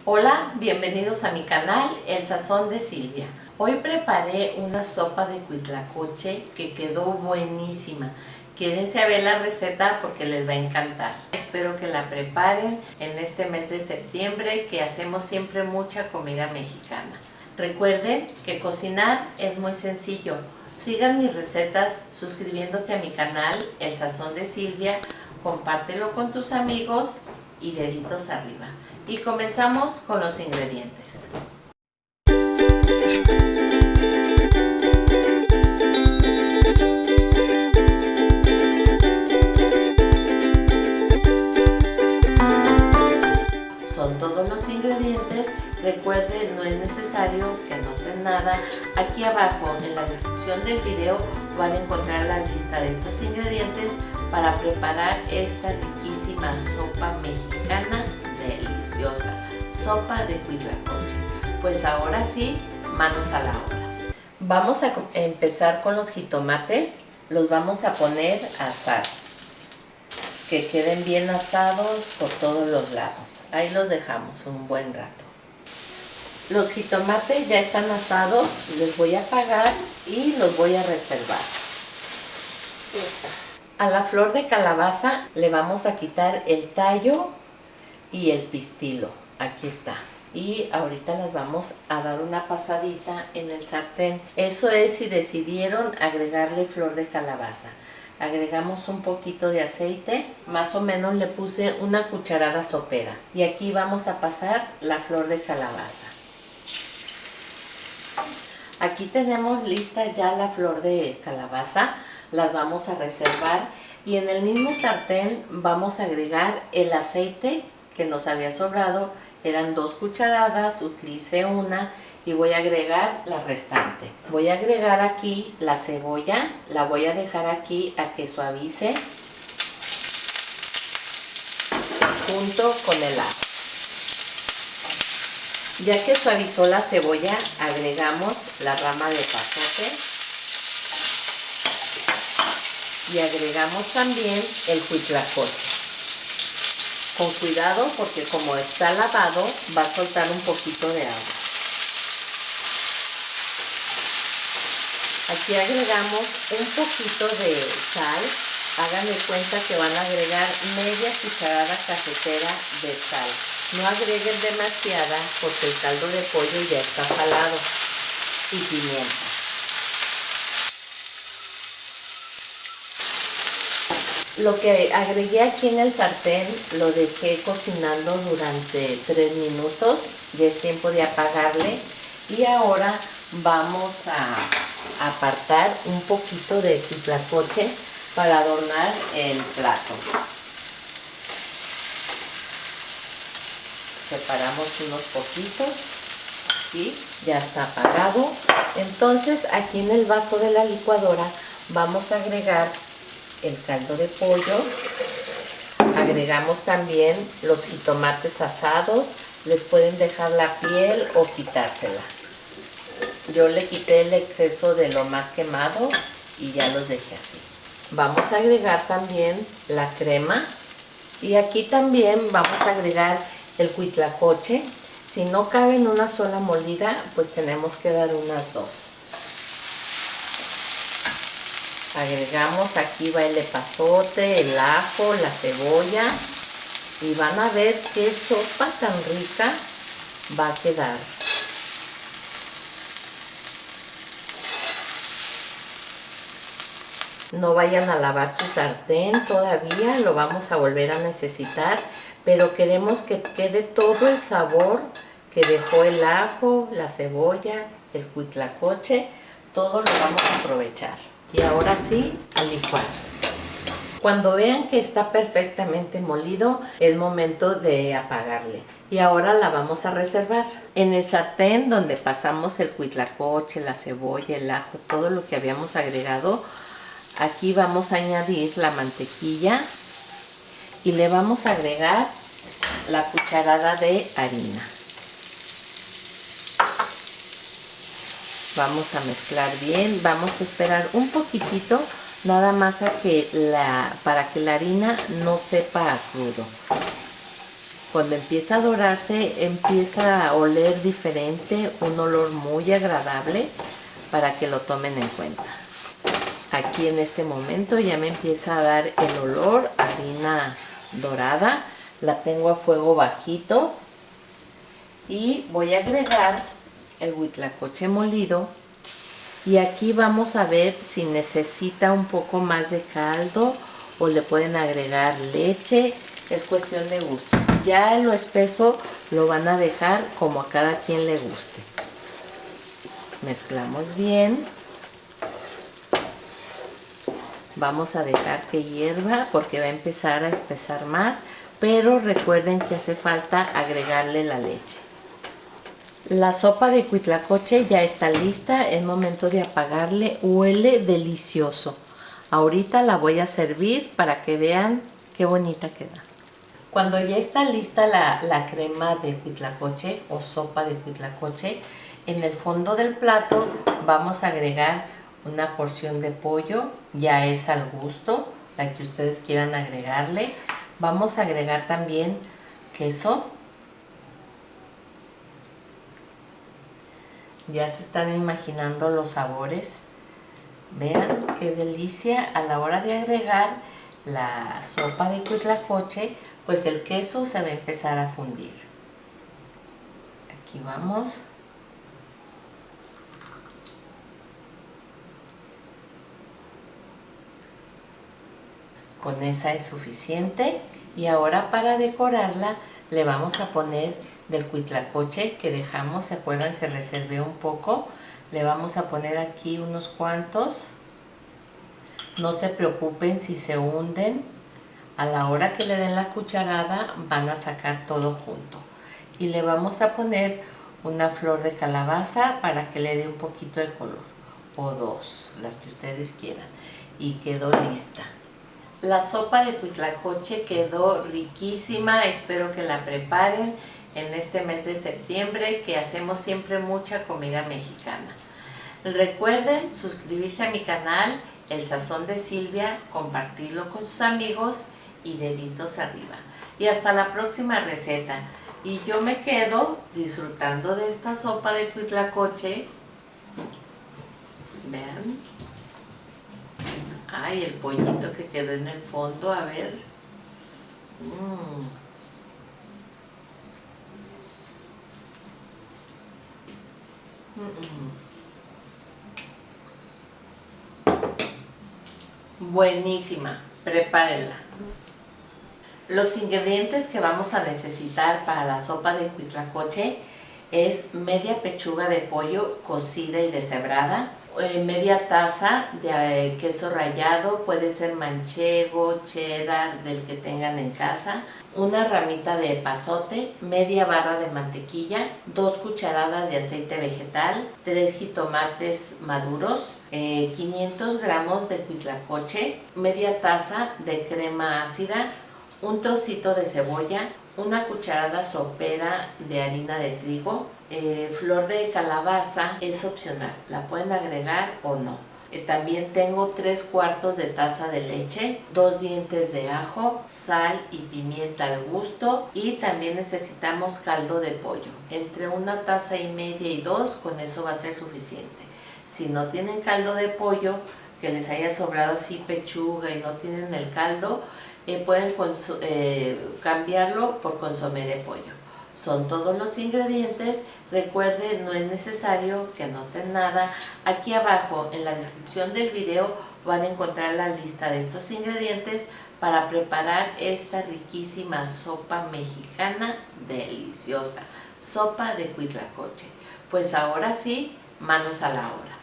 Hola, bienvenidos a mi canal El Sazón de Silvia. Hoy preparé una sopa de huitlacoche que quedó buenísima. Quédense a ver la receta porque les va a encantar. Espero que la preparen en este mes de septiembre, que hacemos siempre mucha comida mexicana. Recuerden que cocinar es muy sencillo. Sigan mis recetas suscribiéndote a mi canal El Sazón de Silvia, compártelo con tus amigos y deditos arriba. Y comenzamos con los ingredientes. Son todos los ingredientes. Recuerden, no es necesario que anoten nada. Aquí abajo en la descripción del video van a encontrar la lista de estos ingredientes para preparar esta riquísima sopa mexicana deliciosa, sopa de huitlacoche. Pues ahora sí, manos a la obra. Vamos a empezar con los jitomates. Los vamos a poner a asar, que queden bien asados por todos los lados. Ahí los dejamos un buen rato. Los jitomates ya están asados, les voy a apagar y los voy a reservar. A la flor de calabaza le vamos a quitar el tallo y el pistilo. Aquí está. Y ahorita las vamos a dar una pasadita en el sartén. Eso es si decidieron agregarle flor de calabaza. Agregamos un poquito de aceite, más o menos le puse una cucharada sopera. Y aquí vamos a pasar la flor de calabaza. Aquí tenemos lista ya la flor de calabaza. Las vamos a reservar y en el mismo sartén vamos a agregar el aceite que nos había sobrado. Eran 2 cucharadas, utilicé una y voy a agregar la restante. Voy a agregar aquí la cebolla, la voy a dejar aquí a que suavice junto con el ajo. Ya que suavizó la cebolla, agregamos la rama de epazote y agregamos también el huitlacoche. Con cuidado porque como está lavado va a soltar un poquito de agua. Aquí agregamos un poquito de sal. Hagan de cuenta que van a agregar media cucharada cafetera de sal. No agreguen demasiada porque el caldo de pollo ya está salado. Y pimienta. Lo que agregué aquí en el sartén lo dejé cocinando durante 3 minutos. Ya es tiempo de apagarle. Y ahora vamos a apartar un poquito de huitlacoche para adornar el plato. Separamos unos poquitos. Aquí ya está apagado. Entonces aquí en el vaso de la licuadora vamos a agregar el caldo de pollo, agregamos también los jitomates asados, les pueden dejar la piel o quitársela. Yo le quité el exceso de lo más quemado y ya los dejé así. Vamos a agregar también la crema y aquí también vamos a agregar el huitlacoche. Si no cabe en una sola molida, pues tenemos que dar unas 2. Agregamos, aquí va el epazote, el ajo, la cebolla y van a ver qué sopa tan rica va a quedar. No vayan a lavar su sartén todavía, lo vamos a volver a necesitar, pero queremos que quede todo el sabor que dejó el ajo, la cebolla, el huitlacoche, todo lo vamos a aprovechar. Y ahora sí, a licuar. Cuando vean que está perfectamente molido, es momento de apagarle. Y ahora la vamos a reservar. En el sartén donde pasamos el huitlacoche, la cebolla, el ajo, todo lo que habíamos agregado, aquí vamos a añadir la mantequilla y le vamos a agregar la cucharada de harina. Vamos a mezclar bien, vamos a esperar un poquitito, nada más para que la harina no sepa a crudo. Cuando empieza a dorarse, empieza a oler diferente, un olor muy agradable para que lo tomen en cuenta. Aquí en este momento ya me empieza a dar el olor a harina dorada. La tengo a fuego bajito y voy a agregar el huitlacoche molido. Y aquí vamos a ver si necesita un poco más de caldo o le pueden agregar leche. Es cuestión de gusto. Ya lo espeso lo van a dejar como a cada quien le guste. Mezclamos bien. Vamos a dejar que hierva porque va a empezar a espesar más, pero recuerden que hace falta agregarle la leche. La sopa de huitlacoche ya está lista, es momento de apagarle, huele delicioso. Ahorita la voy a servir para que vean qué bonita queda. Cuando ya está lista la crema de huitlacoche o sopa de huitlacoche, en el fondo del plato vamos a agregar una porción de pollo, ya es al gusto, la que ustedes quieran agregarle. Vamos a agregar también queso. Ya se están imaginando los sabores. Vean qué delicia. A la hora de agregar la sopa de huitlacoche, pues el queso se va a empezar a fundir. Aquí vamos. Con esa es suficiente. Y ahora para decorarla le vamos a poner del huitlacoche que dejamos. ¿Se acuerdan que reservé un poco? Le vamos a poner aquí unos cuantos. No se preocupen si se hunden. A la hora que le den la cucharada van a sacar todo junto. Y le vamos a poner una flor de calabaza para que le dé un poquito de color. O dos, las que ustedes quieran. Y quedó lista. La sopa de huitlacoche quedó riquísima. Espero que la preparen en este mes de septiembre, que hacemos siempre mucha comida mexicana. Recuerden suscribirse a mi canal El Sazón de Silvia, compartirlo con sus amigos y deditos arriba. Y hasta la próxima receta. Y yo me quedo disfrutando de esta sopa de huitlacoche. Vean. Ay, el pollito que quedó en el fondo, a ver. Buenísima, prepárenla. Los ingredientes que vamos a necesitar para la sopa de huitlacoche es media pechuga de pollo cocida y deshebrada, media taza de queso rallado, puede ser manchego, cheddar, del que tengan en casa, una ramita de epazote, media barra de mantequilla, 2 cucharadas de aceite vegetal, 3 jitomates maduros, 500 gramos de huitlacoche, media taza de crema ácida, un trocito de cebolla, una cucharada sopera de harina de trigo, flor de calabaza es opcional, la pueden agregar o no. También tengo 3/4 de taza de leche, 2 dientes de ajo, sal y pimienta al gusto, y también necesitamos caldo de pollo, entre 1,5 tazas y 2, con eso va a ser suficiente. Si no tienen caldo de pollo, que les haya sobrado así pechuga y no tienen el caldo, pueden cambiarlo por consomé de pollo. Son todos los ingredientes. Recuerden, no es necesario que anoten nada. Aquí abajo en la descripción del video van a encontrar la lista de estos ingredientes para preparar esta riquísima sopa mexicana deliciosa, sopa de huitlacoche. Pues ahora sí, manos a la obra.